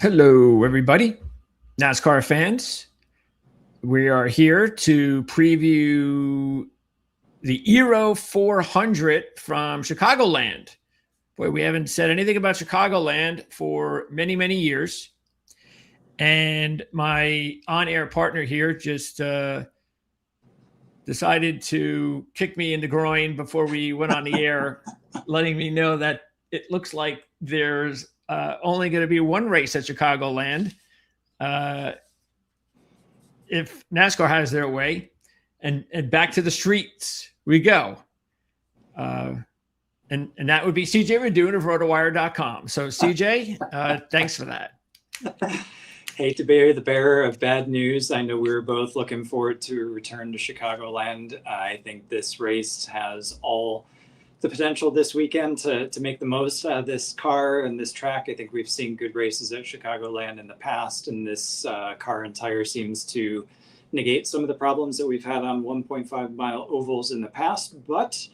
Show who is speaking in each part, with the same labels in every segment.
Speaker 1: Hello, everybody. NASCAR fans. We are here to preview the Eero 400 from Chicagoland. Boy, we haven't said anything about Chicagoland for many, many years. And my on-air partner here just decided to kick me in the groin before we went on the air, letting me know that it looks like there's only going to be one race at Chicagoland if NASCAR has their way, and back to the streets we go. And that would be CJ Radune of RotoWire.com. So CJ, thanks for that.
Speaker 2: Hate to be the bearer of bad news. I know we were both looking forward to a return to Chicagoland. I think this race has all the potential this weekend to make the most out of this car and this track. I think we've seen good races at Chicagoland in the past, and this car and tire seems to negate some of the problems that we've had on 1.5 mile ovals in the past. But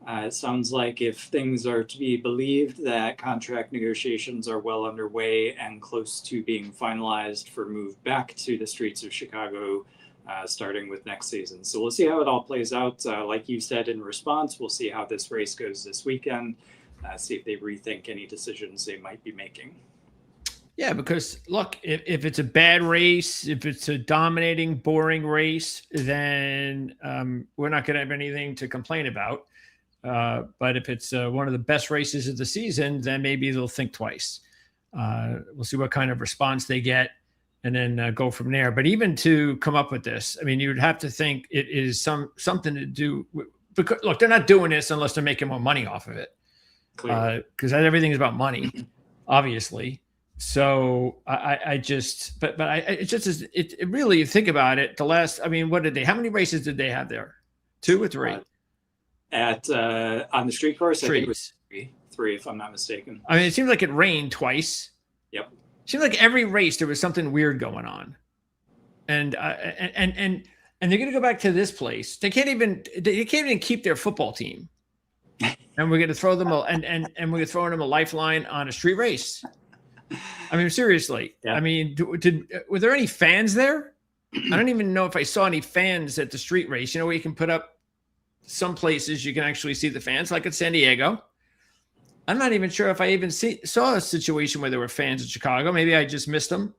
Speaker 2: it sounds like if things are to be believed, that contract negotiations are well underway and close to being finalized for move back to the streets of Chicago, starting with next season. So we'll see how it all plays out. Like you said in response, we'll see how this race goes this weekend, see if they rethink any decisions they might be making.
Speaker 1: Yeah, because look, if it's a bad race, if it's a dominating, boring race, then we're not going to have anything to complain about. But if it's one of the best races of the season, then maybe they'll think twice. We'll see what kind of response they get, and then go from there. But even to come up with this, I mean, you would have to think it is something to do with, because look, they're not doing this unless they're making more money off of it, because everything is about money, obviously. So I just, but it just is, it really, you think about it, the last, I mean, how many races did they have there? 2 or 3?
Speaker 2: On the street course,
Speaker 1: I
Speaker 2: think it was three, if I'm not mistaken.
Speaker 1: I mean, it seemed like it rained twice.
Speaker 2: Yep.
Speaker 1: It seemed like every race there was something weird going on, and they're going to go back to this place. They can't even keep their football team, and we're going to throw them and we're throwing them a lifeline on a street race. I mean, seriously. Yeah. I mean, were there any fans there? I don't even know if I saw any fans at the street race. You know, where you can put up some places you can actually see the fans, like at San Diego. I'm not even sure if I even saw a situation where there were fans in Chicago. Maybe I just missed them.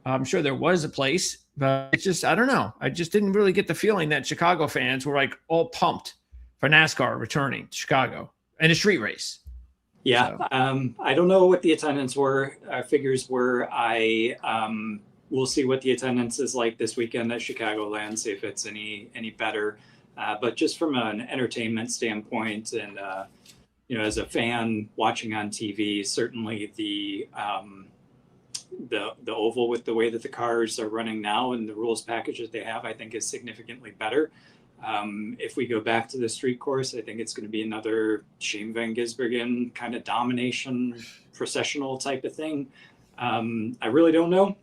Speaker 1: I'm sure there was a place, but it's just, I don't know. I just didn't really get the feeling that Chicago fans were like all pumped for NASCAR returning to Chicago and a street race.
Speaker 2: Yeah. So. I don't know what the attendance figures were. We'll see what the attendance is like this weekend at Chicagoland, see if it's any better. But just from an entertainment standpoint, and as a fan watching on TV, certainly the oval, with the way that the cars are running now and the rules package that they have, I think is significantly better. If we go back to the street course, I think it's going to be another Shane Van Gisbergen kind of domination processional type of thing. I really don't know.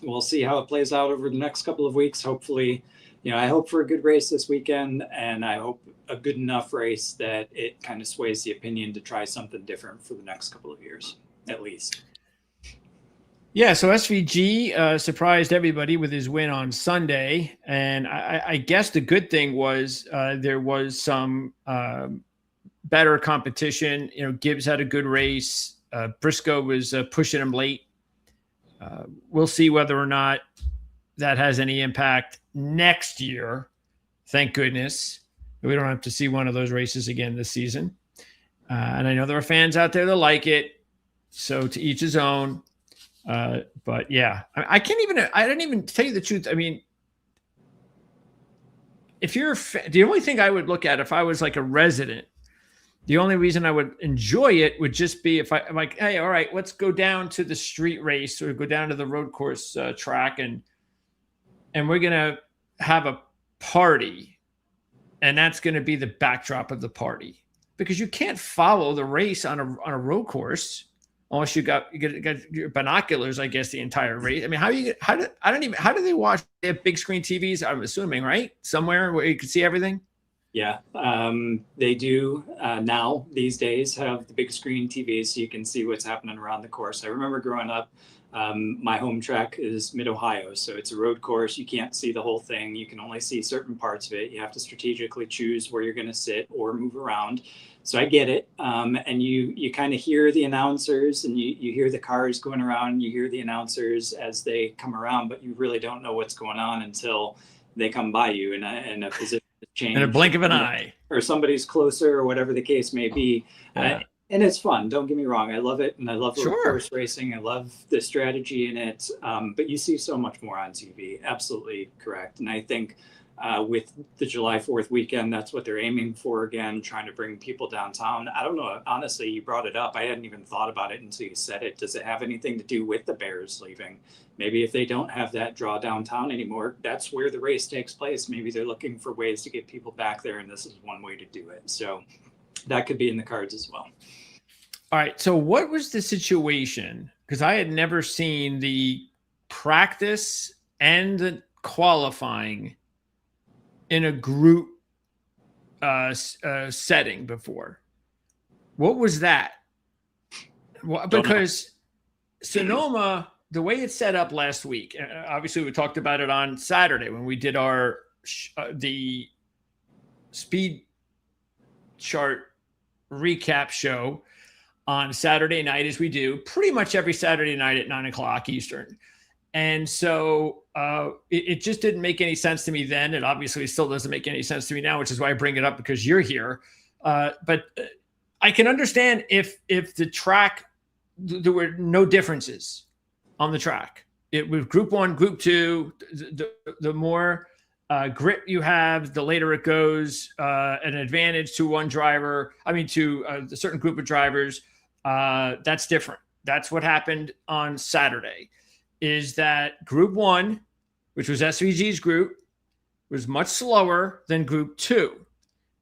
Speaker 2: We'll see how it plays out over the next couple of weeks. Hopefully, I hope for a good race this weekend, and I hope a good enough race that it kind of sways the opinion to try something different for the next couple of years, at least.
Speaker 1: Yeah, so SVG surprised everybody with his win on Sunday, and I guess the good thing was there was some better competition. Gibbs had a good race. Briscoe was pushing him late. We'll see whether or not that has any impact next year. Thank goodness. We don't have to see one of those races again this season. And I know there are fans out there that like it. So to each his own. But yeah, I don't even tell you the truth. I mean, if you're the only thing I would look at if I was like a resident, the only reason I would enjoy it would just be if I'm like, hey, all right, let's go down to the street race or go down to the road course track and we're going to have a party, and that's going to be the backdrop of the party, because you can't follow the race on a road course unless you got your binoculars, I guess, the entire race. I mean, how do they watch? They have big screen TVs, I'm assuming, right? Somewhere where you can see everything.
Speaker 2: Yeah, they do now these days have the big screen TVs so you can see what's happening around the course. I remember growing up, my home track is Mid-Ohio, so it's a road course. You can't see the whole thing. You can only see certain parts of it. You have to strategically choose where you're going to sit or move around. So I get it. And you kind of hear the announcers and you hear the cars going around, you hear the announcers as they come around, but you really don't know what's going on until they come by you in a position to change.
Speaker 1: In a blink of an eye.
Speaker 2: Or somebody's closer or whatever the case may be.
Speaker 1: Yeah.
Speaker 2: And it's fun. Don't get me wrong. I love it. And I love road
Speaker 1: Sure.
Speaker 2: course racing. I love the strategy in it. But you see so much more on TV. Absolutely correct. And I think with the July 4th weekend, that's what they're aiming for again, trying to bring people downtown. I don't know. Honestly, you brought it up. I hadn't even thought about it until you said it. Does it have anything to do with the Bears leaving? Maybe if they don't have that draw downtown anymore, that's where the race takes place. Maybe they're looking for ways to get people back there, and this is one way to do it. So that could be in the cards as well.
Speaker 1: All right. So what was the situation? Because I had never seen the practice and the qualifying in a group setting before. What was that? Well, because Sonoma, the way it's set up last week, obviously we talked about it on Saturday when we did our the speed chart recap show on Saturday night, as we do pretty much every Saturday night at 9:00 Eastern. And so it just didn't make any sense to me then. It obviously still doesn't make any sense to me now, which is why I bring it up because you're here. But I can understand if the track, there were no differences on the track. It was group one, group two. The more grip you have, the later it goes. An advantage to one driver. I mean, to a certain group of drivers. That's different. That's what happened on Saturday. Is that group one, which was SVG's group, was much slower than group two.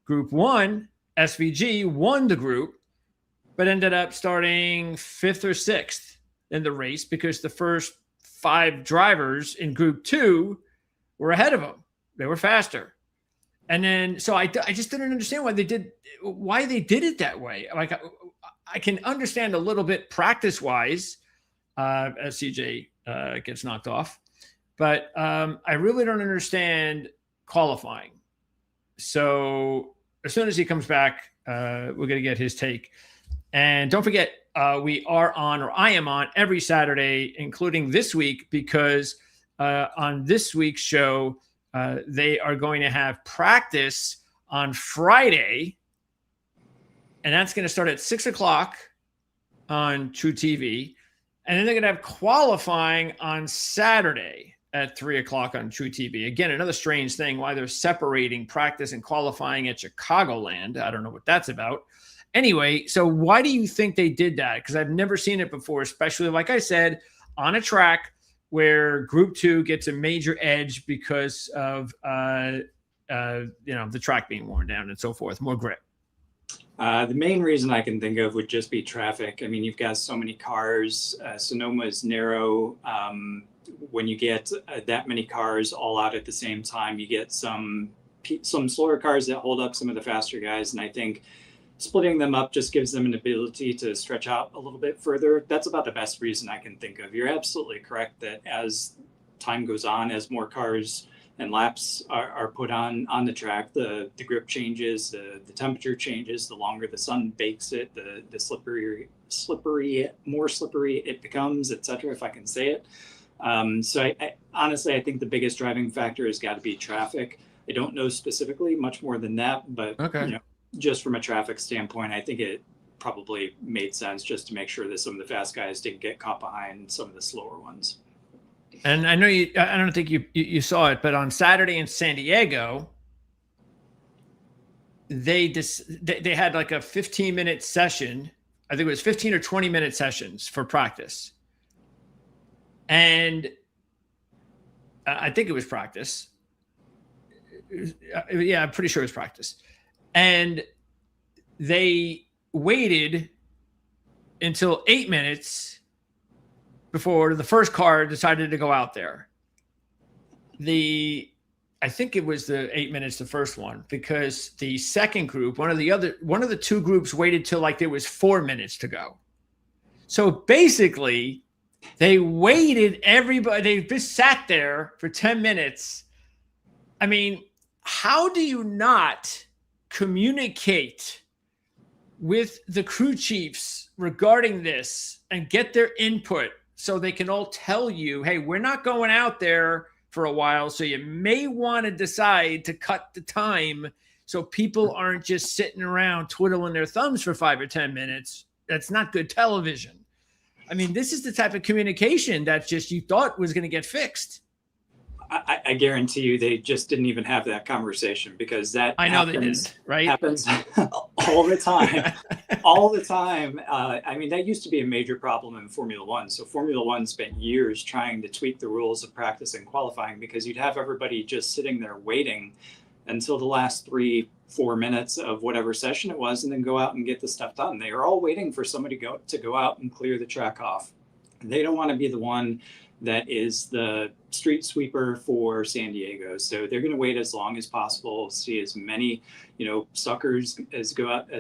Speaker 1: Group one, SVG won the group, but ended up starting 5th or 6th in the race because the first 5 drivers in group two were ahead of them. They were faster. And then, so I just didn't understand why they did it that way. Like I can understand a little bit practice-wise as CJ gets knocked off, but I really don't understand qualifying. So as soon as he comes back, we're going to get his take. And don't forget, we are on, or I am on every Saturday, including this week, because on this week's show, they are going to have practice on Friday, and that's going to start at 6:00 on True TV. And then they're going to have qualifying on Saturday at 3:00 on True TV. Again, another strange thing why they're separating practice and qualifying at Chicagoland. I don't know what that's about. Anyway, so why do you think they did that? Because I've never seen it before, especially, like I said, on a track where Group 2 gets a major edge because of the track being worn down and so forth, more grip.
Speaker 2: The main reason I can think of would just be traffic. I mean, you've got so many cars. Sonoma is narrow. When you get that many cars all out at the same time, you get some slower cars that hold up some of the faster guys. And I think splitting them up just gives them an ability to stretch out a little bit further. That's about the best reason I can think of. You're absolutely correct that as time goes on, as more cars and laps are put on the track, the grip changes, the temperature changes, the longer the sun bakes it, the more slippery it becomes, etc., if I can say it. So I honestly, I think the biggest driving factor has got to be traffic. I don't know specifically much more than that, but
Speaker 1: okay.
Speaker 2: Just from a traffic standpoint, I think it probably made sense just to make sure that some of the fast guys didn't get caught behind some of the slower ones.
Speaker 1: And I know I don't think you saw it, but on Saturday in San Diego, they had like a 15-minute session. I think it was 15 or 20-minute sessions for practice. And I think it was practice. Yeah, I'm pretty sure it was practice. And they waited until 8 minutes before the first car decided to go out there. The I think it was the 8 minutes, the first one, because the second group, one of the two groups waited till like there was 4 minutes to go. So basically, they waited everybody. They just sat there for 10 minutes. I mean, how do you not communicate with the crew chiefs regarding this and get their input so they can all tell you, hey, we're not going out there for a while, so you may want to decide to cut the time so people aren't just sitting around twiddling their thumbs for 5 or 10 minutes. That's not good television. I mean, this is the type of communication that just you thought was going to get fixed.
Speaker 2: I guarantee you they just didn't even have that conversation, because that
Speaker 1: I know they didn't, right?
Speaker 2: Happens all the time. All the time. I mean, that used to be a major problem in Formula One. So Formula One spent years trying to tweak the rules of practice and qualifying, because you'd have everybody just sitting there waiting until the last 3-4 minutes of whatever session it was, and then go out and get the stuff done. They are all waiting for somebody to go out and clear the track off. They don't want to be the one that is the street sweeper for San Diego. So they're going to wait as long as possible, see as many, suckers as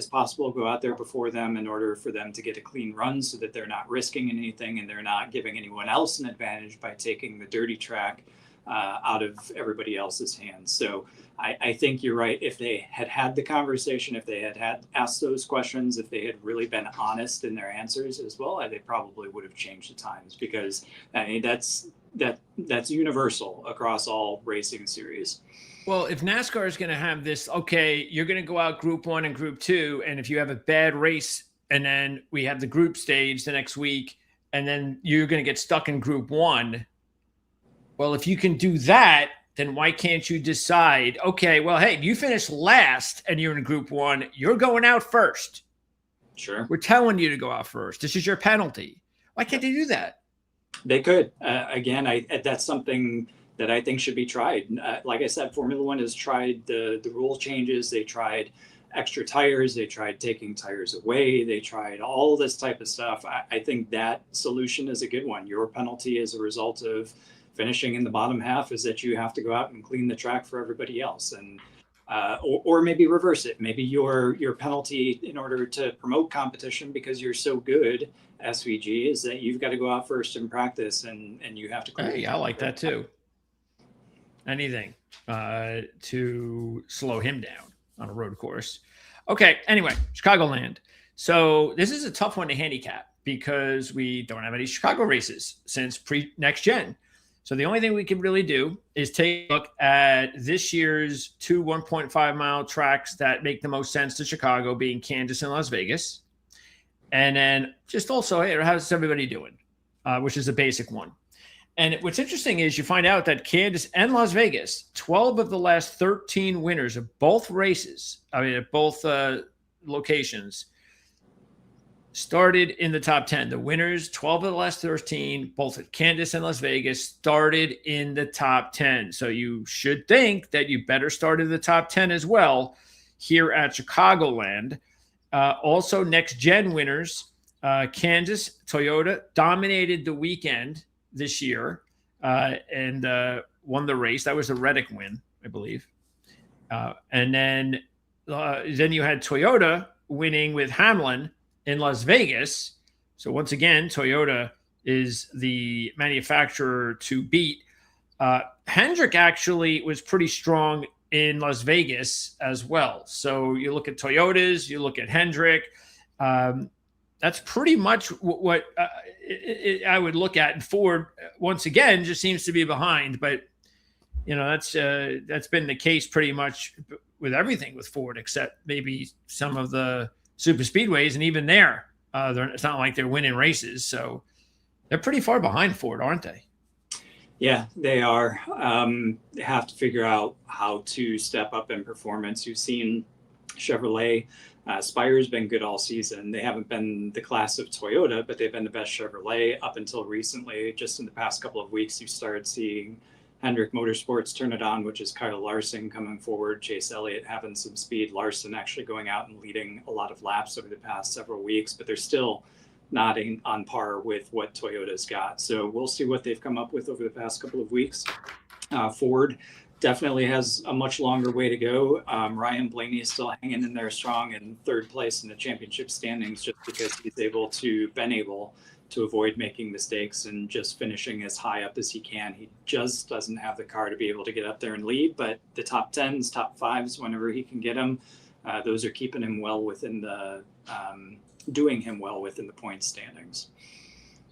Speaker 2: possible go out there before them in order for them to get a clean run, so that they're not risking anything and they're not giving anyone else an advantage by taking the dirty track out of everybody else's hands. So I think you're right. If they had the conversation, if they had asked those questions, if they had really been honest in their answers as well, they probably would have changed the times, because I mean, that's universal across all racing series.
Speaker 1: Well, if NASCAR is going to have this, okay, you're going to go out group 1 and group 2, and if you have a bad race, and then we have the group stage the next week, and then you're going to get stuck in group 1. Well, if you can do that, then why can't you decide, okay, well, hey, you finished last and you're in group 1, you're going out first.
Speaker 2: Sure.
Speaker 1: We're telling you to go out first. This is your penalty. Why can't they do that?
Speaker 2: They could. Again, that's something that I think should be tried. Like I said, Formula One has tried the rule changes. They tried extra tires. They tried taking tires away. They tried all this type of stuff. I think that solution is a good one. Your penalty as a result of finishing in the bottom half is that you have to go out and clean the track for everybody else. And or maybe reverse it. Maybe your penalty in order to promote competition, because you're so good, SVG, is that you've got to go out first in practice and you have to clean.
Speaker 1: Hey, I like that too. Anything to slow him down on a road course. Okay, anyway, Chicagoland. So this is a tough one to handicap because we don't have any Chicago races since pre-next gen. So the only thing we can really do is take a look at this year's 2 1.5-mile tracks that make the most sense to Chicago, being Kansas and Las Vegas. And then just also, hey, how's everybody doing? Which is a basic one. And what's interesting is you find out that Kansas and Las Vegas, 12 of the last 13 winners of both races, at both locations, started in the top 10. The winners, 12 of the last 13, both at Kansas and Las Vegas, started in the top 10. So you should think that you better start in the top 10 as well here at Chicagoland. Also, next gen winners, Kansas, Toyota dominated the weekend this year and won the race. That was a Reddick win, I believe. And then you had Toyota winning with Hamlin in Las Vegas. So once again, Toyota is the manufacturer to beat. Hendrick actually was pretty strong in Las Vegas as well. So you look at Toyotas, you look at Hendrick. That's pretty much what I would look at. And Ford, once again, just seems to be behind. But, that's been the case pretty much with everything with Ford, except maybe some of the super speedways. And even there, it's not like they're winning races. So they're pretty far behind Ford, aren't they?
Speaker 2: Yeah, they are. They have to figure out how to step up in performance. You've seen Chevrolet. Spire's been good all season. They haven't been the class of Toyota, but they've been the best Chevrolet up until recently. Just in the past couple of weeks, you started seeing Hendrick Motorsports turn it on, which is Kyle Larson coming forward, Chase Elliott having some speed, Larson actually going out and leading a lot of laps over the past several weeks, but they're still not on par with what Toyota's got. So we'll see what they've come up with over the past couple of weeks. Ford, definitely has a much longer way to go. Ryan Blaney is still hanging in there strong in third place in the championship standings, just because he's been able to avoid making mistakes and just finishing as high up as he can. He just doesn't have the car to be able to get up there and lead, but the top 10s, top 5s, whenever he can get them, those are keeping him well within the, doing him well within the points standings.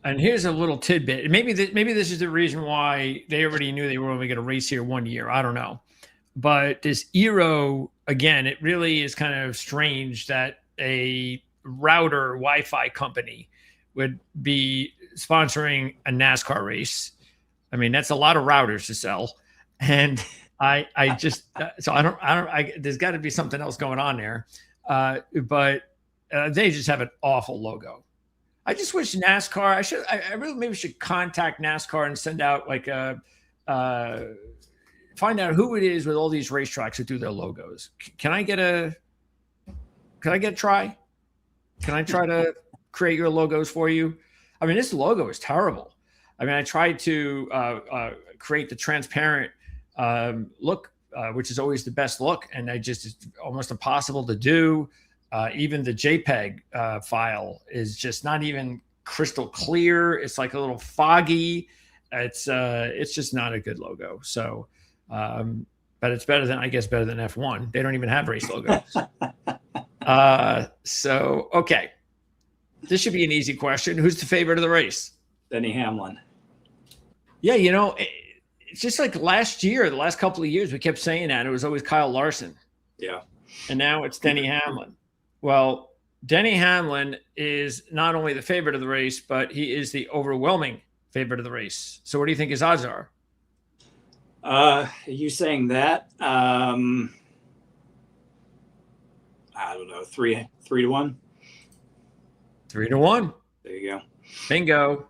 Speaker 1: And here's a little tidbit. Maybe this is the reason why they already knew they were only going to race here 1 year. I don't know. But this Eero, again, it really is kind of strange that a router Wi-Fi company would be sponsoring a NASCAR race. I mean, that's a lot of routers to sell. And I just, so there's got to be something else going on there. But they just have an awful logo. I just wish NASCAR, I really maybe should contact NASCAR and send out like find out who it is with all these racetracks that do their logos. Can I get a try? Can I try to create your logos for you? I mean, this logo is terrible. I mean, I tried to create the transparent look, which is always the best look. And it's almost impossible to do. Even the JPEG file is just not even crystal clear. It's like a little foggy. It's just not a good logo. So, but it's better than F1. They don't even have race logos. So, okay. This should be an easy question. Who's the favorite of the race?
Speaker 2: Denny Hamlin.
Speaker 1: Yeah, it's just like last year, the last couple of years, we kept saying that. It was always Kyle Larson.
Speaker 2: Yeah.
Speaker 1: And now it's Denny Hamlin. Well, Denny Hamlin is not only the favorite of the race, but he is the overwhelming favorite of the race. So what do you think his odds are?
Speaker 2: You saying that? I don't know, 3 to 1.
Speaker 1: 3 to 1.
Speaker 2: There you go.
Speaker 1: Bingo.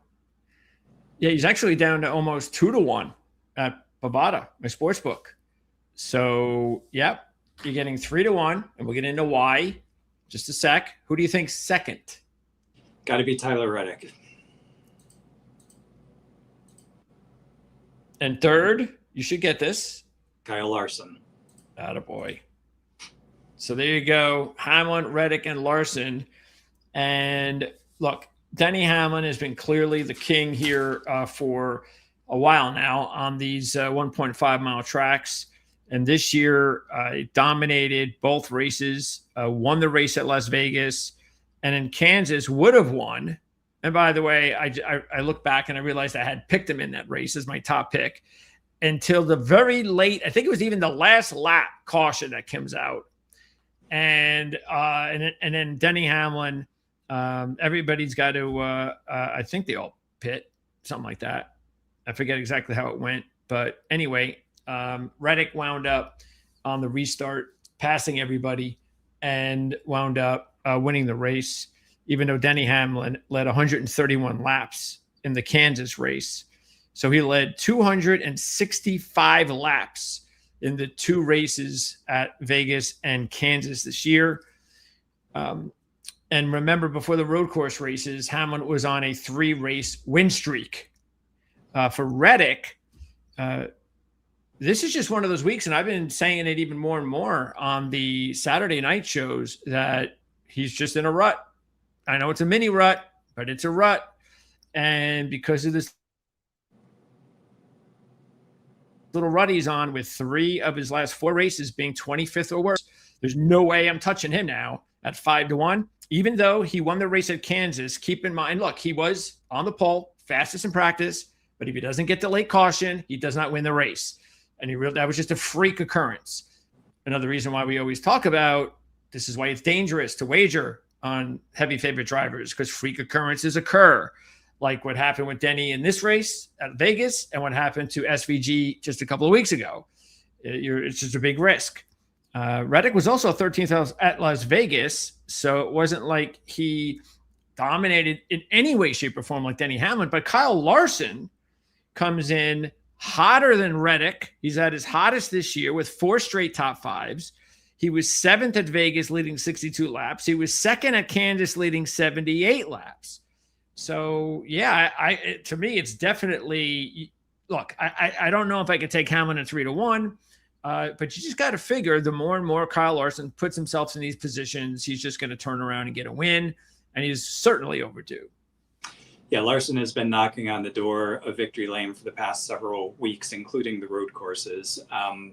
Speaker 1: Yeah, he's actually down to almost 2 to 1 at Bovada, my sports book. So, yeah, you're getting 3 to 1, and we'll get into why. Just a sec. Who do you think second?
Speaker 2: Got to be Tyler Reddick.
Speaker 1: And third, you should get this.
Speaker 2: Kyle Larson.
Speaker 1: Attaboy. So there you go. Hamlin, Reddick, and Larson. And look, Denny Hamlin has been clearly the king here for a while now on these 1.5 mile tracks. And this year, dominated both races, won the race at Las Vegas, and in Kansas would have won. And by the way, I look back and I realized I had picked him in that race as my top pick until the very late, I think it was even the last lap caution that comes out. And then Denny Hamlin, everybody's got to, I think they all pit, something like that. I forget exactly how it went. But anyway, Reddick wound up on the restart, passing everybody, and wound up winning the race, even though Denny Hamlin led 131 laps in the Kansas race. So he led 265 laps in the 2 races at Vegas and Kansas this year. And remember, before the road course races, Hamlin was on a 3-race win streak. For Reddick, this is just one of those weeks, and I've been saying it even more and more on the Saturday night shows, that he's just in a rut. I know it's a mini rut, but it's a rut. And because of this little rut he's on, with 3 of his last 4 races being 25th or worse, there's no way I'm touching him now at 5 to 1. Even though he won the race at Kansas, keep in mind, look, he was on the pole, fastest in practice, but if he doesn't get the late caution, he does not win the race. And that was just a freak occurrence. Another reason why we always talk about this is why it's dangerous to wager on heavy favorite drivers, because freak occurrences occur, like what happened with Denny in this race at Vegas and what happened to SVG just a couple of weeks ago. It's just a big risk. Reddick was also 13th at Las Vegas, so it wasn't like he dominated in any way, shape, or form like Denny Hamlin. But Kyle Larson comes in hotter than Reddick. He's at his hottest this year with 4 straight top 5s. He was 7th at Vegas, leading 62 laps. He was 2nd at Kansas, leading 78 laps. So, yeah, to me, it's definitely, look, I don't know if I could take Hamlin at 3-1, but you just got to figure the more and more Kyle Larson puts himself in these positions, he's just going to turn around and get a win, and he's certainly overdue.
Speaker 2: Yeah, Larson has been knocking on the door of victory lane for the past several weeks, including the road courses.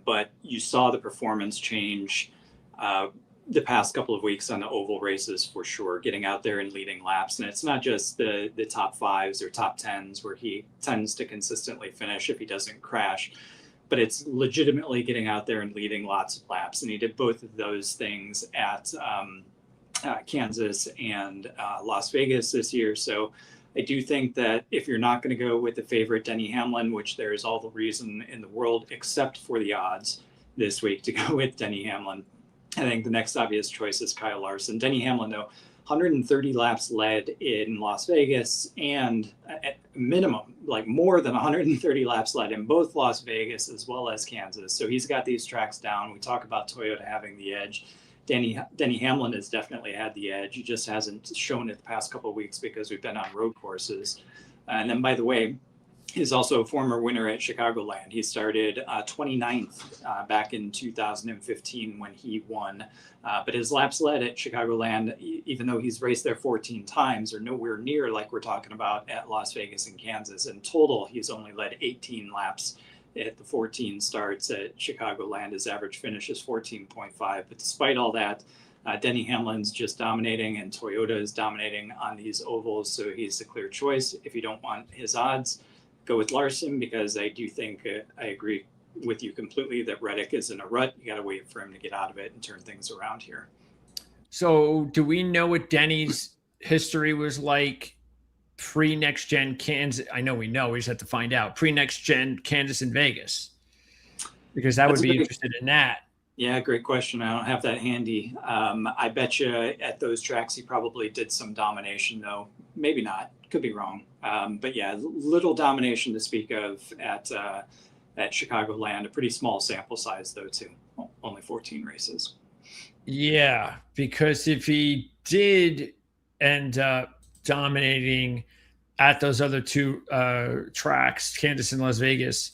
Speaker 2: But you saw the performance change the past couple of weeks on the oval races for sure, getting out there and leading laps. And it's not just the top fives or top tens where he tends to consistently finish if he doesn't crash, but it's legitimately getting out there and leading lots of laps. And he did both of those things at Kansas and Las Vegas this year. So I do think that if you're not going to go with the favorite Denny Hamlin, which there's all the reason in the world except for the odds this week to go with Denny Hamlin, I think the next obvious choice is Kyle Larson. Denny Hamlin, though, 130 laps led in Las Vegas, and at minimum, like more than 130 laps led in both Las Vegas as well as Kansas. So he's got these tracks down. We talk about Toyota having the edge. Denny Hamlin has definitely had the edge. He just hasn't shown it the past couple of weeks because we've been on road courses. And then, by the way, he's also a former winner at Chicagoland. He started 29th back in 2015 when he won. But his laps led at Chicagoland, even though he's raced there 14 times, are nowhere near like we're talking about at Las Vegas and Kansas. In total, he's only led 18 laps at the 14 starts at Chicagoland. His average finish is 14.5. But despite all that, Denny Hamlin's just dominating, and Toyota is dominating on these ovals. So he's the clear choice. If you don't want his odds, go with Larson, because I do think I agree with you completely that Reddick is in a rut. You got to wait for him to get out of it and turn things around here.
Speaker 1: So do we know what Denny's history was like pre-next gen Kansas? I know we know. We just have to find out. Pre-next gen Kansas and Vegas, because that would be interested in that.
Speaker 2: Yeah, great question. I don't have that handy. I bet you at those tracks he probably did some domination, though. Maybe not. Could be wrong. But yeah, little domination to speak of at Chicagoland. A pretty small sample size, though, too. Only 14 races.
Speaker 1: Yeah, because if he did end up dominating at those other two tracks, Kansas and Las Vegas,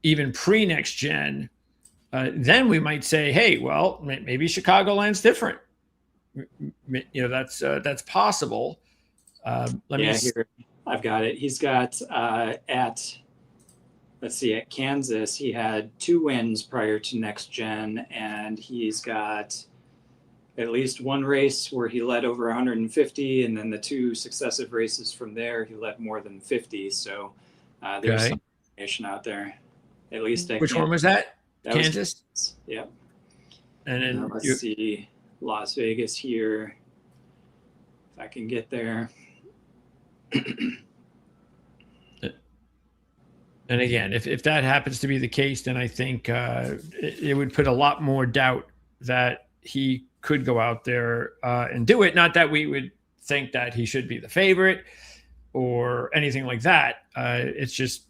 Speaker 1: even pre-next gen, then we might say, hey, well, maybe Chicagoland's different. You know, that's possible.
Speaker 2: Here, I've got it. He's got at Kansas, he had 2 wins prior to next gen, and he's got at least one race where he led over 150, and then the 2 successive races from there, he led more than 50. So there's some information out there. At least
Speaker 1: which one was that? Kansas?
Speaker 2: Yeah.
Speaker 1: And then
Speaker 2: let's see Las Vegas here. If I can get there.
Speaker 1: And again, if that happens to be the case, then I think it would put a lot more doubt that he could go out there and do it. Not that we would think that he should be the favorite or anything like that. It's just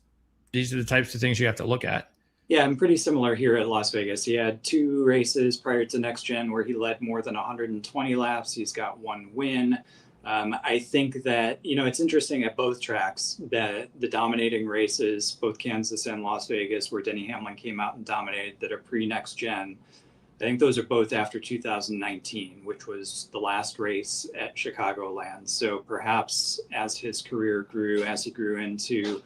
Speaker 1: these are the types of things you have to look at.
Speaker 2: Yeah, I'm pretty similar here at Las Vegas. He had 2 races prior to next gen where he led more than 120 laps. He's got 1 win. I think that, it's interesting at both tracks that the dominating races, both Kansas and Las Vegas, where Denny Hamlin came out and dominated, that are pre-next gen, I think those are both after 2019, which was the last race at Chicagoland. So perhaps as his career grew, as he grew into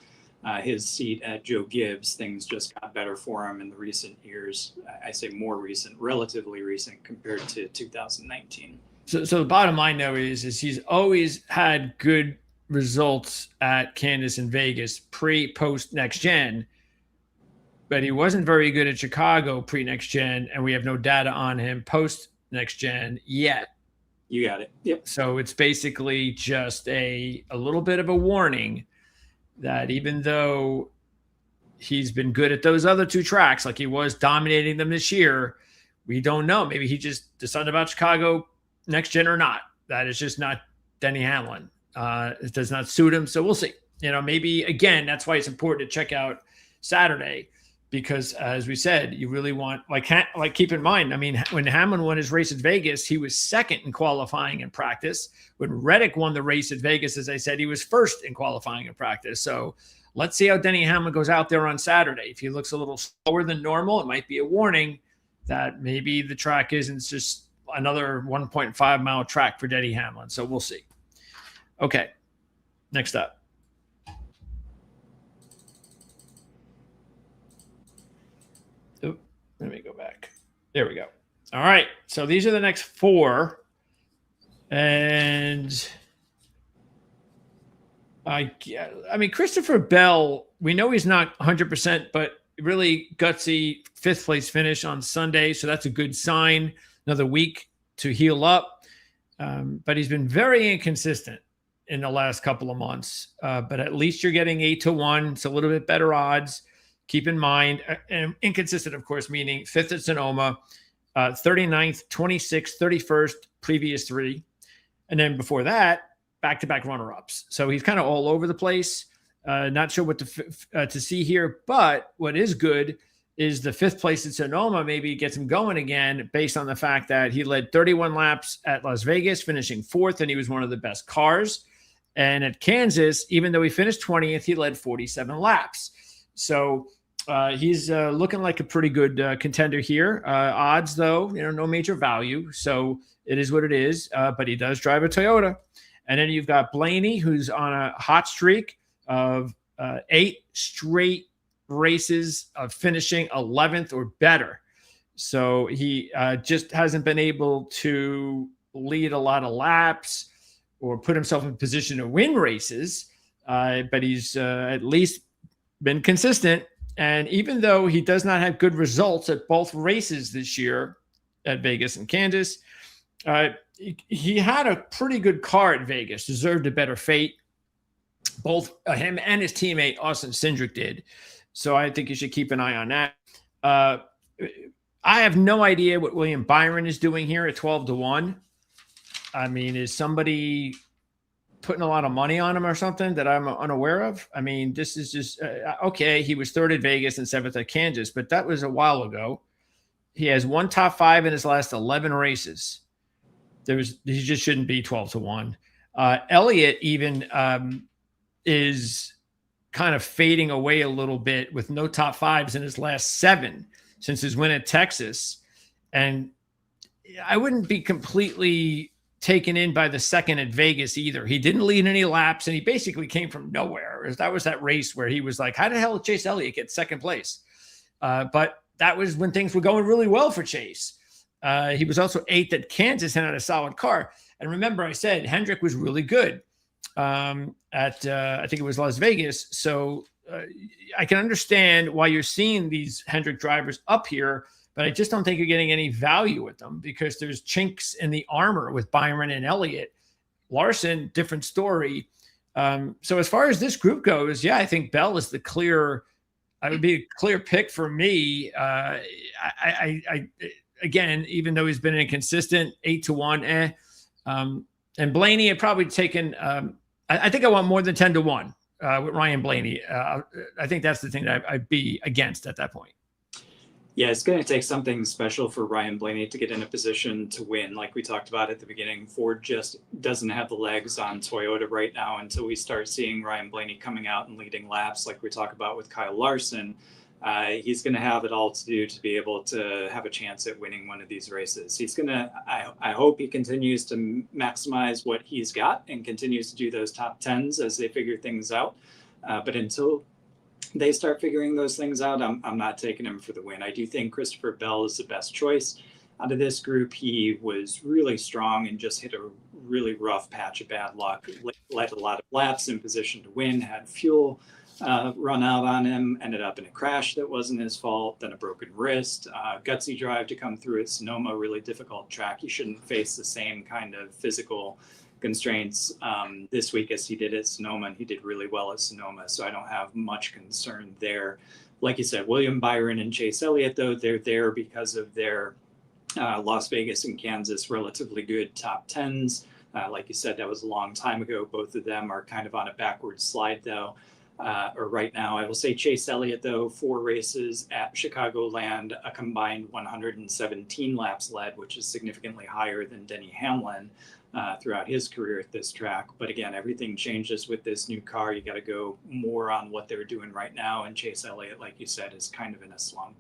Speaker 2: his seat at Joe Gibbs, things just got better for him in the recent years. I say more recent, relatively recent compared to 2019.
Speaker 1: So the bottom line, though, is he's always had good results at Kansas and Vegas post next gen, but he wasn't very good at Chicago pre-next gen, and we have no data on him post next gen yet.
Speaker 2: You got it. Yep.
Speaker 1: So it's basically just a little bit of a warning that even though he's been good at those other 2 tracks, like he was dominating them this year, we don't know. Maybe he just decided about Chicago next gen or not. That is just not Denny Hamlin. It does not suit him. So we'll see. Maybe again, that's why it's important to check out Saturday, because as we said, you really want, like keep in mind, I mean, when Hamlin won his race at Vegas, he was second in qualifying and practice. When Reddick won the race at Vegas, as I said, he was first in qualifying and practice. So let's see how Denny Hamlin goes out there on Saturday. If he looks a little slower than normal, it might be a warning that maybe the track isn't just another 1.5 mile track for Denny Hamlin. So we'll see. Okay, next up. Let me go back. There we go. All right. So these are the next four. And I mean, Christopher Bell, we know he's not 100%, but really gutsy 5th place finish on Sunday. So that's a good sign. Another week to heal up. But he's been very inconsistent in the last couple of months. But at least you're getting 8-1. It's a little bit better odds. Keep in mind, and inconsistent, of course, meaning 5th at Sonoma, 39th, 26th, 31st, previous 3. And then before that, back-to-back runner-ups. So he's kind of all over the place. Not sure what to see here. But what is good is the 5th place at Sonoma maybe gets him going again based on the fact that he led 31 laps at Las Vegas, finishing 4th, and he was one of the best cars. And at Kansas, even though he finished 20th, he led 47 laps. So he's looking like a pretty good contender here. Odds, though, no major value. So it is what it is. But he does drive a Toyota. And then you've got Blaney, who's on a hot streak of 8 straight races of finishing 11th or better. So he just hasn't been able to lead a lot of laps or put himself in position to win races. But he's at least been consistent. And even though he does not have good results at both races this year at Vegas and Kansas, he had a pretty good car at Vegas, deserved a better fate. Both him and his teammate Austin Cindric did. So I think you should keep an eye on that. I have no idea what William Byron is doing here at 12-1. I mean, is somebody putting a lot of money on him or something that I'm unaware of? I mean, this is just okay. He was 3rd at Vegas and 7th at Kansas, but that was a while ago. He has 1 top 5 in his last 11 races. He just shouldn't be 12-1. Elliott even is kind of fading away a little bit with no top 5s in his last 7 since his win at Texas. And I wouldn't be completely taken in by the 2nd at Vegas either. He didn't lead any laps, and he basically came from nowhere. That was that race where he was like, how the hell did Chase Elliott get 2nd place? But that was when things were going really well for Chase. He was also 8th at Kansas and had a solid car. And remember, I said Hendrick was really good at, I think it was Las Vegas. So I can understand why you're seeing these Hendrick drivers up here, but I just don't think you're getting any value with them because there's chinks in the armor with Byron and Elliott. Larson, different story. So as far as this group goes, yeah, I think Bell is I would be a clear pick for me. Again, even though he's been inconsistent, 8-1, and Blaney had probably taken. I think I want more than 10-1 with Ryan Blaney. I think that's the thing that I'd be against at that point.
Speaker 2: Yeah, it's going to take something special for Ryan Blaney to get in a position to win. Like we talked about at the beginning, Ford just doesn't have the legs on Toyota right now until we start seeing Ryan Blaney coming out and leading laps like we talk about with Kyle Larson. He's going to have it all to do to be able to have a chance at winning one of these races. He's going to, I hope he continues to maximize what he's got and continues to do those top 10s as they figure things out. But until they start figuring those things out, I'm not taking him for the win. I do think Christopher Bell is the best choice. Out of this group, he was really strong and just hit a really rough patch of bad luck. Led a lot of laps in position to win, had fuel run out on him, ended up in a crash that wasn't his fault, then a broken wrist, gutsy drive to come through at Sonoma, really difficult track. You shouldn't face the same kind of physical constraints this week as he did at Sonoma, and he did really well at Sonoma, so I don't have much concern there. Like you said, William Byron and Chase Elliott, though, they're there because of their Las Vegas and Kansas relatively good top 10s. Like you said, that was a long time ago. Both of them are kind of on a backward slide, though. or right now. I will say Chase Elliott, though, 4 races at Chicagoland, a combined 117 laps led, which is significantly higher than Denny Hamlin throughout his career at this track. But again, everything changes with this new car. You got to go more on what they're doing right now. And Chase Elliott, like you said, is kind of in a slump.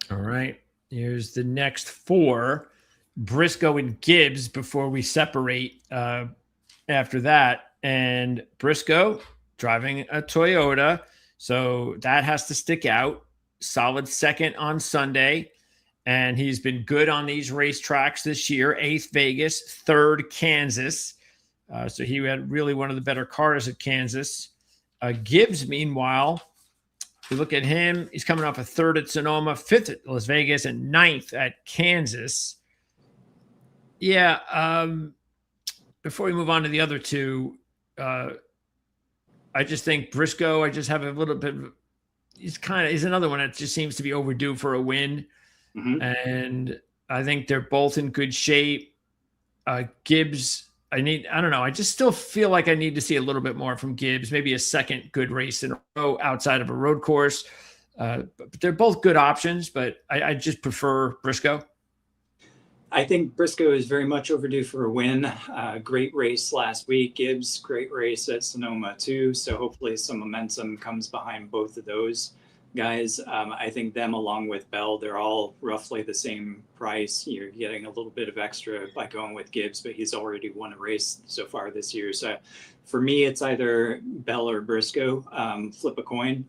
Speaker 1: All right. Here's the next 4. Briscoe and Gibbs before we separate after that. And Briscoe driving a Toyota, so that has to stick out. Solid second on Sunday, and he's been good on these racetracks this year. 8th Vegas, 3rd Kansas. So he had really one of the better cars at Kansas. Gibbs, meanwhile, we look at him. He's coming off a 3rd at Sonoma, 5th at Las Vegas, and 9th at Kansas. Yeah. Before we move on to the other 2, I just think Briscoe, I just have a little bit of, he's another one that just seems to be overdue for a win.
Speaker 2: Mm-hmm.
Speaker 1: And I think they're both in good shape. Gibbs, I don't know. I just still feel like I need to see a little bit more from Gibbs, maybe a second good race in a row outside of a road course. But they're both good options, but I just prefer Briscoe.
Speaker 2: I think Briscoe is very much overdue for a win. Great race last week. Gibbs, great race at Sonoma too. So hopefully some momentum comes behind both of those guys. I think them along with Bell, they're all roughly the same price. You're getting a little bit of extra by going with Gibbs, but he's already won a race so far this year. So for me, it's either Bell or Briscoe. Flip a coin,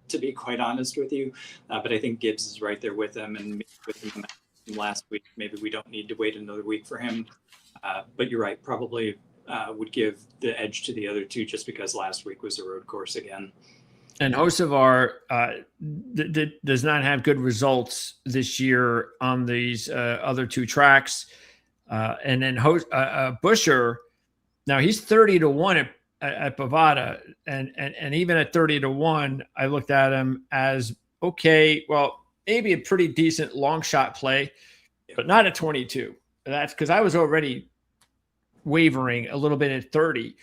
Speaker 2: to be quite honest with you. But I think Gibbs is right there with them, and with him last week, maybe we don't need to wait another week for him. But you're right, probably would give the edge to the other 2 just because last week was a road course again.
Speaker 1: And Hocevar does not have good results this year on these other 2 tracks. And then Buescher, now he's 30-1 at Bovada, and even at 30-1, I looked at him as okay. Well, maybe a pretty decent long shot play, but not at 22. That's because I was already wavering a little bit at 30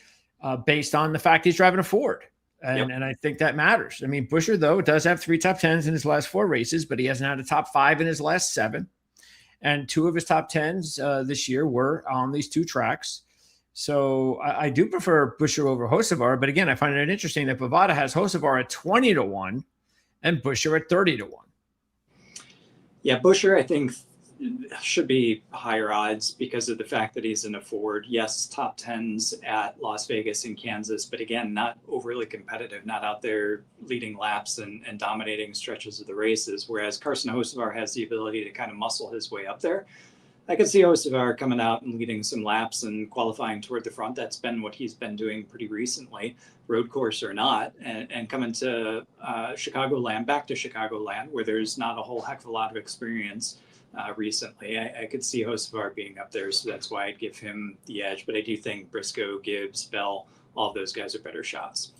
Speaker 1: based on the fact he's driving a Ford. And I think that matters. I mean, Buescher, though, does have 3 top 10s in his last 4 races, but he hasn't had a top 5 in his last 7. And 2 of his top 10s this year were on these 2 tracks. So I do prefer Buescher over Hocevar. But again, I find it interesting that Bovada has Hocevar at 20-1 and Buescher at 30-1.
Speaker 2: Yeah, Buescher, I think, should be higher odds because of the fact that he's in a Ford. Yes, top 10s at Las Vegas and Kansas, but again, not overly competitive, not out there leading laps and dominating stretches of the races, whereas Carson Hocevar has the ability to kind of muscle his way up there. I could see Hocevar coming out and leading some laps and qualifying toward the front. That's been what he's been doing pretty recently, road course or not, and coming to Chicagoland, back to Chicagoland, where there's not a whole heck of a lot of experience recently. I could see Hocevar being up there, so that's why I'd give him the edge. But I do think Briscoe, Gibbs, Bell, all of those guys are better shots.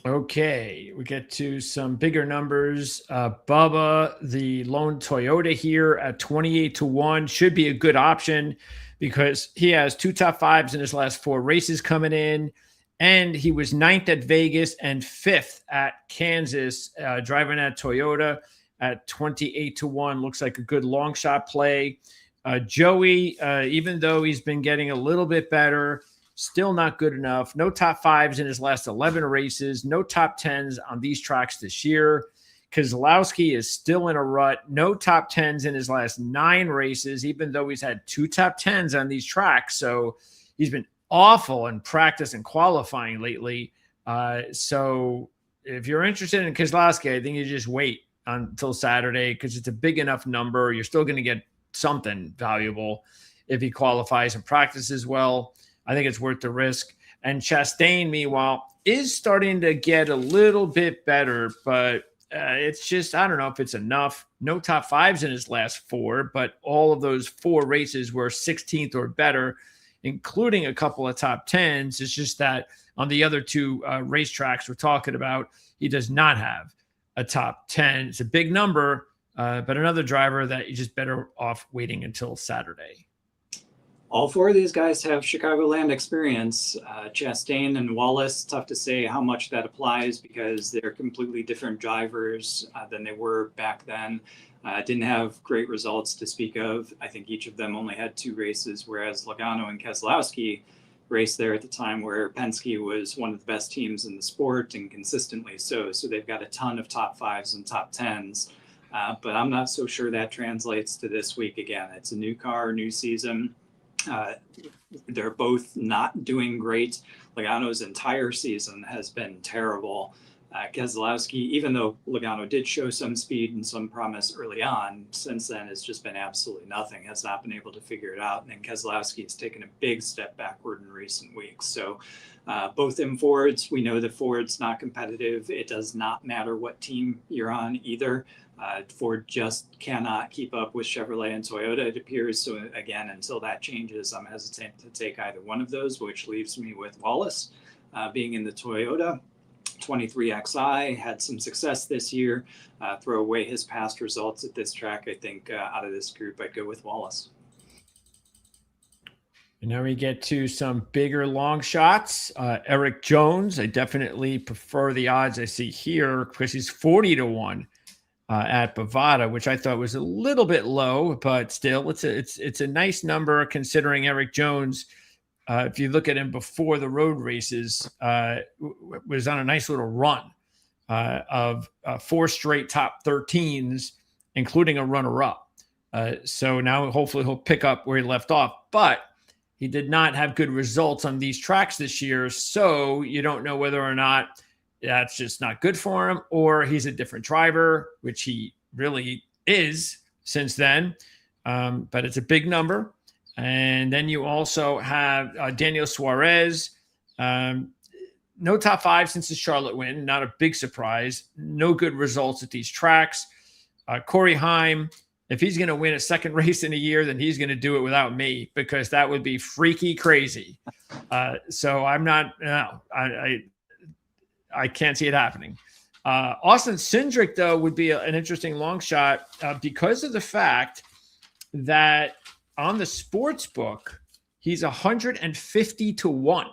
Speaker 1: Okay, we get to some bigger numbers. Bubba, the lone Toyota here at 28-1 should be a good option because he has 2 top 5s in his last 4 races coming in. And he was 9th at Vegas and 5th at Kansas, driving at Toyota at 28-1. Looks like a good long shot play. Joey, even though he's been getting a little bit better, still not good enough. No top 5s in his last 11 races. No top 10s on these tracks this year. Keselowski is still in a rut. No top 10s in his last 9 races, even though he's had 2 top 10s on these tracks. So he's been awful in practice and qualifying lately. So if you're interested in Keselowski, I think you just wait until Saturday because it's a big enough number. You're still going to get something valuable if he qualifies and practices well. I think it's worth the risk. And Chastain, meanwhile, is starting to get a little bit better, but it's just, I don't know if it's enough. No top 5s in his last 4, but all of those 4 races were 16th or better, including a couple of top 10s. It's just that on the other 2 racetracks we're talking about, he does not have a top 10. It's a big number, but another driver that you just better off waiting until Saturday.
Speaker 2: All four of these guys have Chicagoland experience. Chastain and Wallace, tough to say how much that applies because they're completely different drivers than they were back then. Didn't have great results to speak of. I think each of them only had 2 races, whereas Logano and Keselowski raced there at the time where Penske was one of the best teams in the sport and consistently so. So they've got a ton of top 5s and top 10s. But I'm not so sure that translates to this week again. It's a new car, new season. They're both not doing great. Logano's entire season has been terrible. Keselowski, even though Logano did show some speed and some promise early on, since then it's just been absolutely nothing, has not been able to figure it out. And then Keselowski has taken a big step backward in recent weeks. So both in Fords, we know that Ford's not competitive. It does not matter what team you're on either. Ford just cannot keep up with Chevrolet and Toyota, it appears. So again, until that changes, I'm hesitant to take either one of those, which leaves me with Wallace being in the Toyota. 23XI had some success this year. Throw away his past results at this track. I think out of this group, I'd go with Wallace.
Speaker 1: And now we get to some bigger long shots. Eric Jones, I definitely prefer the odds I see here because he's 40-1 at Bovada, which I thought was a little bit low, but still, it's a nice number considering Eric Jones. If you look at him before the road races, was on a nice little run of 4 straight top 13s, including a runner-up. So now hopefully he'll pick up where he left off. But he did not have good results on these tracks this year, so you don't know whether or not that's just not good for him or he's a different driver, which he really is since then. But it's a big number. And then you also have Daniel Suarez. No top 5 since the Charlotte win. Not a big surprise. No good results at these tracks. Corey Heim, if he's going to win a second race in a year, then he's going to do it without me because that would be freaky crazy. So I'm not – no, I can't see it happening. Austin Cindric, though, would be an interesting long shot because of the fact that – on the sports book, he's 150-1.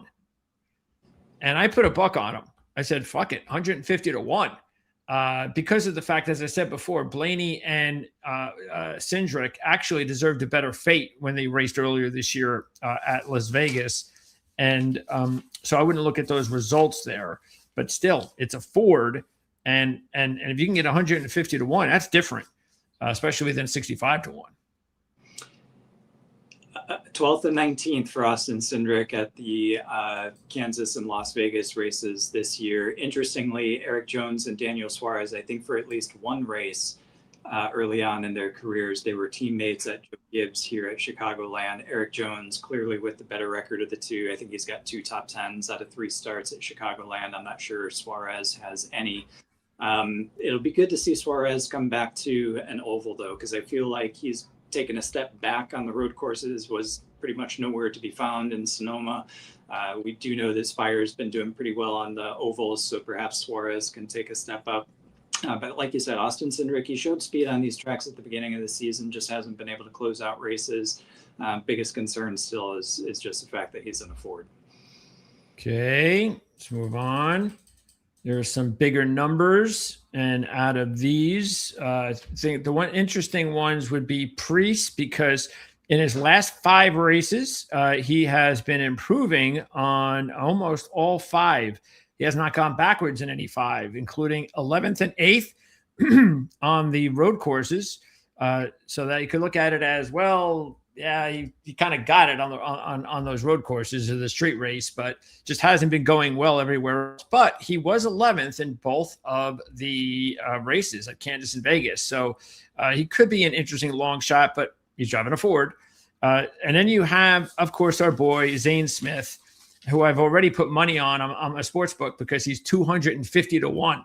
Speaker 1: And I put a buck on him. I said, fuck it, 150-1. Because of the fact, as I said before, Blaney and Cindric actually deserved a better fate when they raced earlier this year at Las Vegas. And so I wouldn't look at those results there. But still, it's a Ford. And if you can get 150-1, that's different, especially than 65-1.
Speaker 2: 12th and 19th for Austin Cindric at the Kansas and Las Vegas races this year. Interestingly, Eric Jones and Daniel Suarez, I think for at least one race early on in their careers, they were teammates at Joe Gibbs here at Chicagoland. Eric Jones clearly with the better record of the two. I think he's got 2 top 10s out of 3 starts at Chicagoland. I'm not sure Suarez has any. It'll be good to see Suarez come back to an oval, though, because I feel like he's taken a step back on the road courses, was pretty much nowhere to be found in Sonoma. We do know that Spire's been doing pretty well on the ovals, so perhaps Suarez can take a step up. But like you said, Austin Cindric, he showed speed on these tracks at the beginning of the season, just hasn't been able to close out races. Biggest concern still is just the fact that he's in a Ford.
Speaker 1: Okay, let's move on. There are some bigger numbers, and out of these, I think the one interesting ones would be Priest, because in his last 5 races, he has been improving on almost all 5. He has not gone backwards in any 5, including 11th and 8th on the road courses. So that you could look at it as, well, yeah, he kind of got it on those road courses of the street race, but just hasn't been going well everywhere else. But he was 11th in both of the races at Kansas and Vegas. So he could be an interesting long shot, but he's driving a Ford. And then you have, of course, our boy Zane Smith, who I've already put money on my sports book because he's 250-1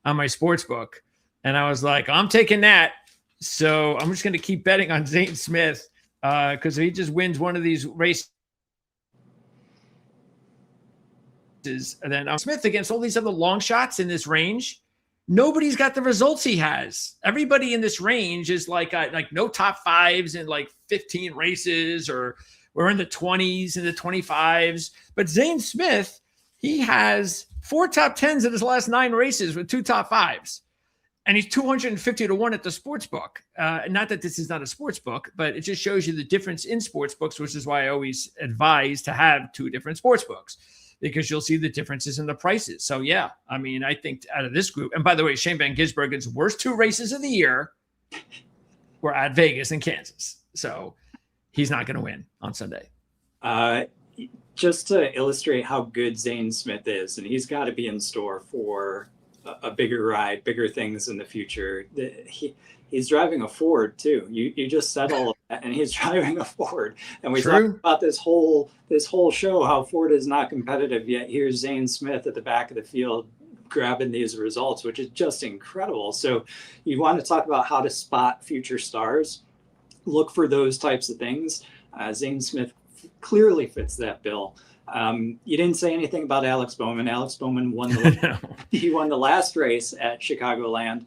Speaker 1: on my sports book. And I was like, I'm taking that. So I'm just going to keep betting on Zane Smith. Because if he just wins one of these races, and then Smith against all these other long shots in this range, nobody's got the results he has. Everybody in this range is like no top 5s in like 15 races or we're in the 20s and the 25s. But Zane Smith, he has 4 top 10s in his last 9 races with 2 top 5s. And he's 250 to 1 at the sports book. Not that this is not a sports book, but it just shows you the difference in sports books, which is why I always advise to have 2 different sports books, because you'll see the differences in the prices. So, yeah, I mean, I think out of this group, and by the way, Shane Van Gisbergen's worst 2 races of the year were at Vegas and Kansas. So he's not going to win on Sunday.
Speaker 2: Just to illustrate how good Zane Smith is, and he's got to be in store for a bigger ride, bigger things in the future. He's driving a Ford too. You just said all of that, and he's driving a Ford. And we talked about this whole show how Ford is not competitive yet. Here's Zane Smith at the back of the field grabbing these results, which is just incredible. So you want to talk about how to spot future stars. Look for those types of things. Zane Smith clearly fits that bill. You didn't say anything about Alex Bowman. Alex Bowman won he won the last race at Chicagoland.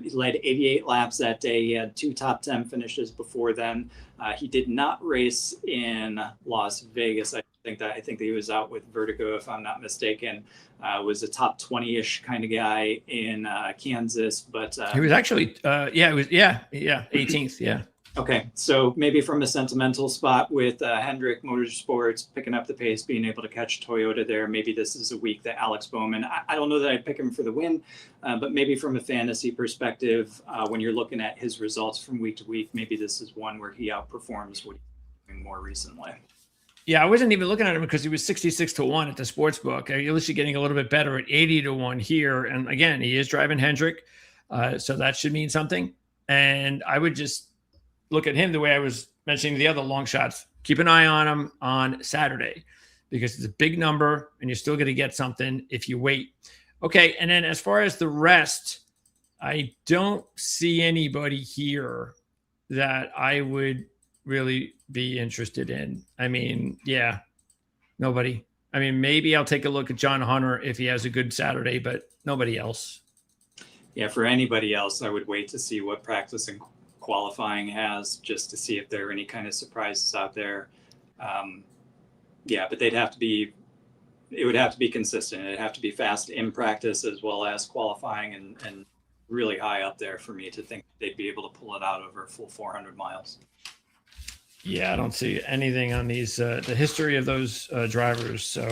Speaker 2: He led 88 laps that day. He had 2 top 10 finishes before then. He did not race in Las Vegas. I think that he was out with vertigo, if I'm not mistaken. Was a top 20-ish kind of guy in Kansas, but
Speaker 1: he was actually 18th. Yeah.
Speaker 2: Okay, so maybe from a sentimental spot with Hendrick Motorsports picking up the pace, being able to catch Toyota there, maybe this is a week that Alex Bowman, I don't know that I'd pick him for the win, but maybe from a fantasy perspective, when you're looking at his results from week to week, maybe this is one where he outperforms what he's doing more recently.
Speaker 1: Yeah, I wasn't even looking at him because he was 66 to 1 at the sports book. You're actually getting a little bit better at 80 to 1 here. And again, he is driving Hendrick, so that should mean something. And I would just look at him the way I was mentioning the other long shots. Keep an eye on him on Saturday because it's a big number and you're still going to get something if you wait. Okay, and then as far as the rest, I don't see anybody here that I would really be interested in. I mean, yeah, nobody. I mean, maybe I'll take a look at John Hunter if he has a good Saturday, but nobody else.
Speaker 2: Yeah, for anybody else, I would wait to see what practice and qualifying has, just to see if there are any kind of surprises out there. But it would have to be consistent. It'd have to be fast in practice as well as qualifying and really high up there for me to think they'd be able to pull it out over a full 400 miles.
Speaker 1: Yeah, I don't see anything on these, the history of those drivers. So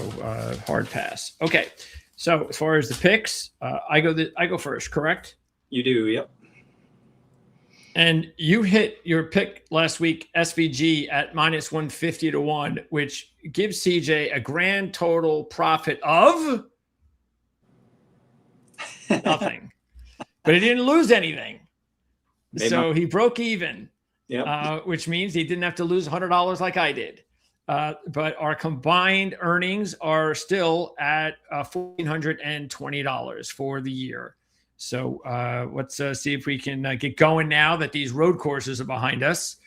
Speaker 1: hard pass. Okay. So as far as the picks, I go first, correct?
Speaker 2: You do. Yep.
Speaker 1: And you hit your pick last week, SVG at minus 150 to 1, which gives CJ a grand total profit of nothing. But he didn't lose anything. So he broke even, which means he didn't have to lose $100 like I did. But our combined earnings are still at $1,420 for the year. So let's see if we can get going now that these road courses are behind us.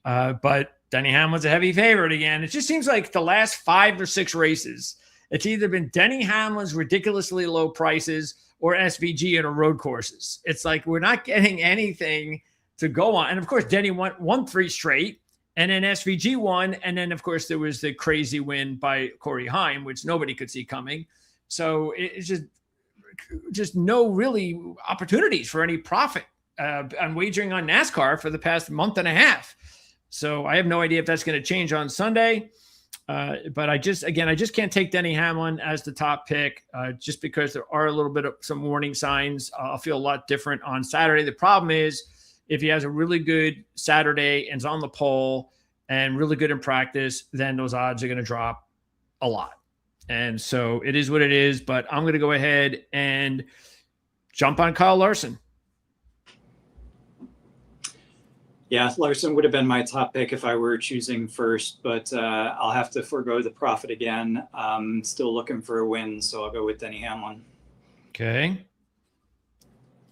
Speaker 1: But Denny Hamlin's a heavy favorite again. It just seems like the last 5 or 6 races, it's either been Denny Hamlin's ridiculously low prices or SVG at our road courses. It's like we're not getting anything to go on. And, of course, Denny won 3 straight, and then SVG won. And then, of course, there was the crazy win by Corey Heim, which nobody could see coming. So it's just no really opportunities for any profit on wagering on NASCAR for the past month and a half. So I have no idea if that's going to change on Sunday. But I just can't take Denny Hamlin as the top pick just because there are a little bit of some warning signs. I'll feel a lot different on Saturday. The problem is if he has a really good Saturday and is on the pole and really good in practice, then those odds are going to drop a lot. And so it is what it is, but I'm going to go ahead and jump on Kyle Larson.
Speaker 2: Yeah, Larson would have been my top pick if I were choosing first, but I'll have to forego the profit again. Still looking for a win, so I'll go with Denny Hamlin.
Speaker 1: Okay.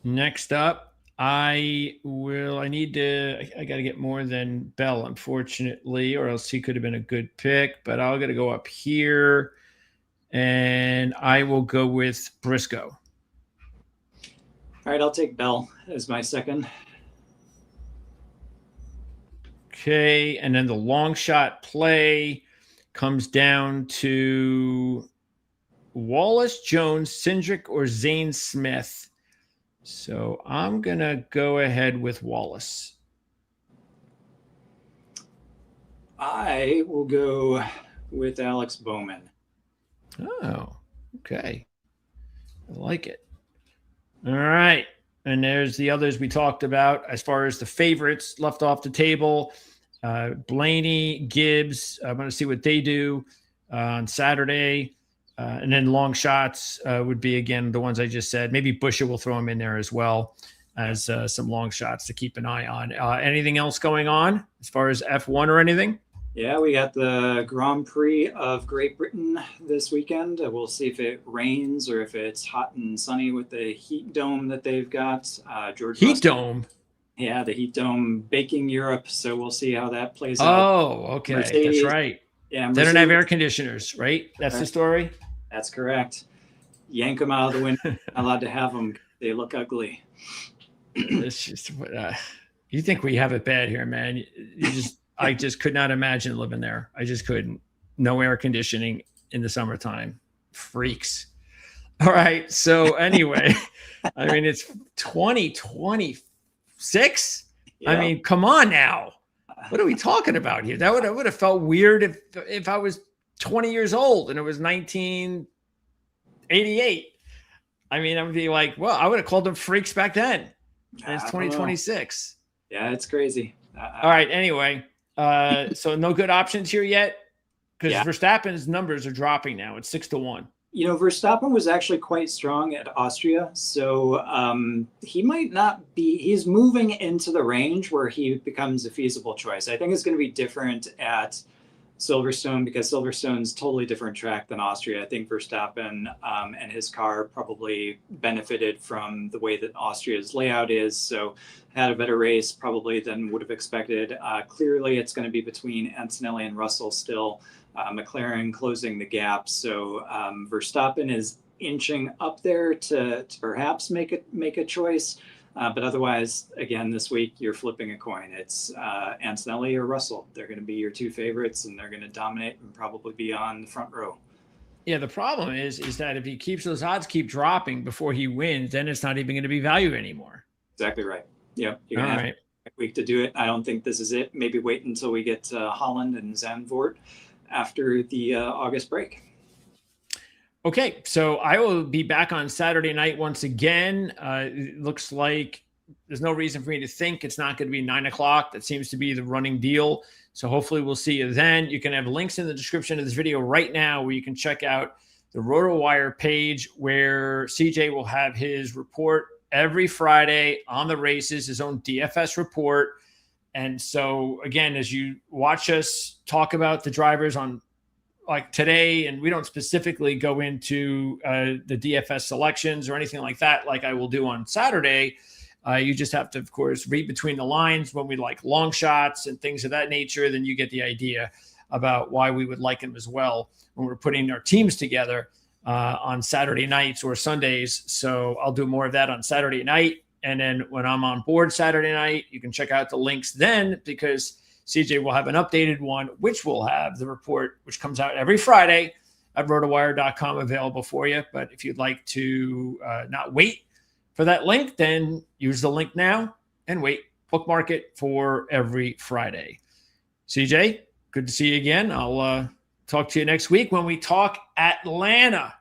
Speaker 1: Next up, I got to get more than Bell, unfortunately, or else he could have been a good pick, but I'm going to go up here. And I will go with Briscoe.
Speaker 2: All right, I'll take Bell as my second.
Speaker 1: Okay. And then the long shot play comes down to Wallace, Jones, Cindric, or Zane Smith. So I'm going to go ahead with Wallace.
Speaker 2: I will go with Alex Bowman.
Speaker 1: Oh, okay. I like it. All right. And there's the others we talked about as far as the favorites left off the table. Blaney, Gibbs, I want to see what they do on Saturday. And then long shots would be, again, the ones I just said. Maybe Buscher will throw them in there as well as some long shots to keep an eye on. Anything else going on as far as F1 or anything?
Speaker 2: Yeah, we got the Grand Prix of Great Britain this weekend. We'll see if it rains or if it's hot and sunny with the heat dome that they've got.
Speaker 1: George heat Russell, dome?
Speaker 2: Yeah, the heat dome baking Europe. So we'll see how that plays out.
Speaker 1: Oh, okay. Mercedes, that's right. Yeah, Mercedes, they don't have air conditioners, right? That's the story?
Speaker 2: That's correct. Yank them out of the window. Not allowed to have them. They look ugly.
Speaker 1: It's just you think we have it bad here, man. I just could not imagine living there. I just couldn't. No air conditioning in the summertime. Freaks. All right. So anyway, I mean, it's 2026. Yeah. I mean, come on now. What are we talking about here? That would have felt weird if I was 20 years old and it was 1988. I mean, I would be like, well, I would have called them freaks back then. And it's 2026.
Speaker 2: Yeah, it's crazy.
Speaker 1: All right. Anyway, so no good options here yet because Verstappen's numbers are dropping now. It's 6-1.
Speaker 2: You know, Verstappen was actually quite strong at Austria, so he might not be. He's moving into the range where he becomes a feasible choice. I think it's going to be different at Silverstone because Silverstone's totally different track than Austria. I think Verstappen and his car probably benefited from the way that Austria's layout is, so had a better race probably than would have expected. Clearly, it's going to be between Antonelli and Russell still. McLaren closing the gap, so Verstappen is inching up there to perhaps make a choice. But otherwise, again, this week, you're flipping a coin. It's Antonelli or Russell. They're going to be your two favorites, and they're going to dominate and probably be on the front row.
Speaker 1: Yeah, the problem is that if he keeps those odds keep dropping before he wins, then it's not even going to be value anymore.
Speaker 2: Exactly right. Yep. You're going to have a week to do it. I don't think this is it. Maybe wait until we get to Holland and Zandvoort after the August break.
Speaker 1: Okay, so I will be back on Saturday night once again. It looks like there's no reason for me to think it's not going to be 9 o'clock. That seems to be the running deal. So hopefully we'll see you then. You can have links in the description of this video right now where you can check out the RotoWire page where CJ will have his report every Friday on the races, his own DFS report. And so, again, as you watch us talk about the drivers on like today, and we don't specifically go into the DFS selections or anything like that, like I will do on Saturday. You just have to, of course, read between the lines when we like long shots and things of that nature. Then you get the idea about why we would like them as well when we're putting our teams together on Saturday nights or Sundays. So I'll do more of that on Saturday night. And then when I'm on board Saturday night, you can check out the links then because CJ will have an updated one, which will have the report, which comes out every Friday at rotowire.com available for you. But if you'd like to not wait for that link, then use the link now and wait. Bookmark it for every Friday. CJ, good to see you again. I'll talk to you next week when we talk Atlanta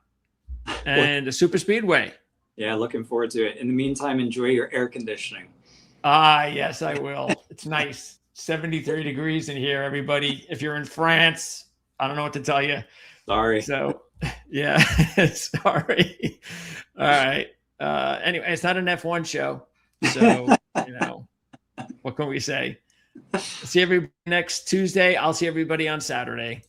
Speaker 1: and the Super Speedway.
Speaker 2: Yeah, looking forward to it. In the meantime, enjoy your air conditioning.
Speaker 1: Yes, I will. It's nice. 73 degrees in here, everybody. If you're in France, I don't know what to tell you.
Speaker 2: Sorry.
Speaker 1: So, yeah, sorry. All right. Anyway, it's not an F1 show. So, what can we say? See everybody next Tuesday. I'll see everybody on Saturday.